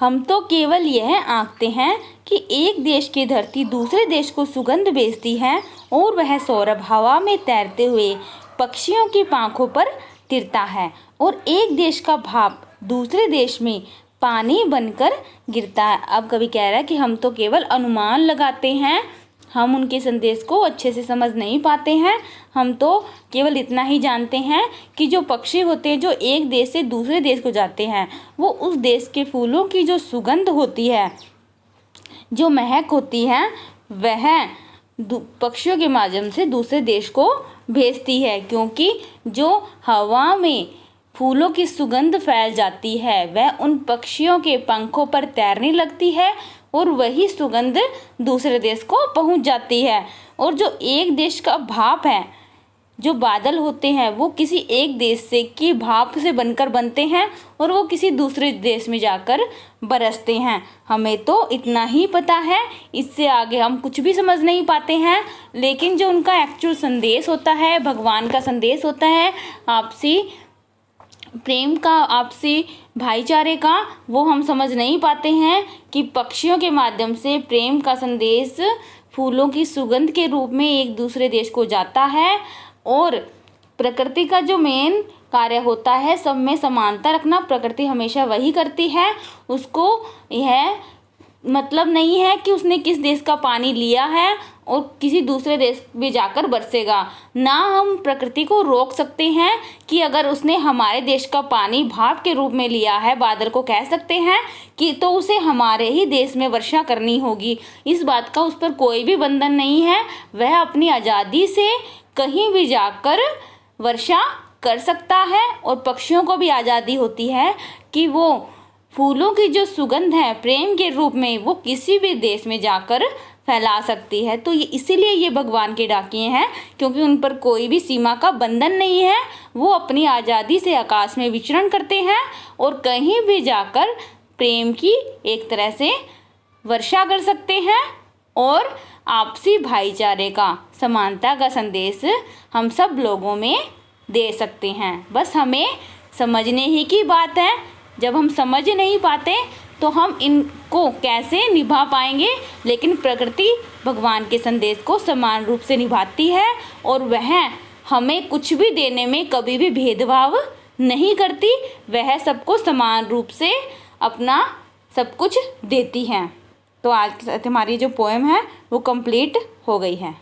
हम तो केवल यह आंकते हैं कि एक देश की धरती दूसरे देश को सुगंध भेजती है और वह सौरभ हवा में तैरते हुए पक्षियों की पंखों पर तिरता है और एक देश का भाप दूसरे देश में पानी बनकर गिरता है। अब कवि कह रहा है कि हम तो केवल अनुमान लगाते हैं, हम उनके संदेश को अच्छे से समझ नहीं पाते हैं। हम तो केवल इतना ही जानते हैं कि जो पक्षी होते हैं जो एक देश से दूसरे देश को जाते हैं, वो उस देश के फूलों की जो सुगंध होती है, जो महक होती है, वह पक्षियों के माध्यम से दूसरे देश को भेजती है। क्योंकि जो हवा में फूलों की सुगंध फैल जाती है वह उन पक्षियों के पंखों पर तैरने लगती है और वही सुगंध दूसरे देश को पहुंच जाती है। और जो एक देश का भाप है, जो बादल होते हैं, वो किसी एक देश से की भाप से बनकर बनते हैं और वो किसी दूसरे देश में जाकर बरसते हैं। हमें तो इतना ही पता है, इससे आगे हम कुछ भी समझ नहीं पाते हैं। लेकिन जो उनका एक्चुअल संदेश होता है, भगवान का संदेश होता है, आपसी प्रेम का, आपसी भाईचारे का, वो हम समझ नहीं पाते हैं कि पक्षियों के माध्यम से प्रेम का संदेश फूलों की सुगंध के रूप में एक दूसरे देश को जाता है। और प्रकृति का जो मेन कार्य होता है सब में समानता रखना, प्रकृति हमेशा वही करती है। उसको यह मतलब नहीं है कि उसने किस देश का पानी लिया है और किसी दूसरे देश में जाकर बरसेगा। ना हम प्रकृति को रोक सकते हैं कि अगर उसने हमारे देश का पानी भाप के रूप में लिया है, बादल को कह सकते हैं कि तो उसे हमारे ही देश में वर्षा करनी होगी। इस बात का उस पर कोई भी बंधन नहीं है। वह अपनी आज़ादी से कहीं भी जाकर वर्षा कर सकता है और पक्षियों को भी आज़ादी होती है कि वो फूलों की जो सुगंध है प्रेम के रूप में वो किसी भी देश में जाकर फैला सकती है। तो ये इसीलिए ये भगवान के डाकिए हैं, क्योंकि उन पर कोई भी सीमा का बंधन नहीं है। वो अपनी आज़ादी से आकाश में विचरण करते हैं और कहीं भी जाकर प्रेम की एक तरह से वर्षा कर सकते हैं और आपसी भाईचारे का, समानता का संदेश हम सब लोगों में दे सकते हैं। बस हमें समझने ही की बात है। जब हम समझ नहीं पाते तो हम इनको कैसे निभा पाएंगे। लेकिन प्रकृति भगवान के संदेश को समान रूप से निभाती है और वह हमें कुछ भी देने में कभी भी भेदभाव नहीं करती। वह सबको समान रूप से अपना सब कुछ देती हैं। तो आज के साथ हमारी जो पोएम है वो कंप्लीट हो गई है।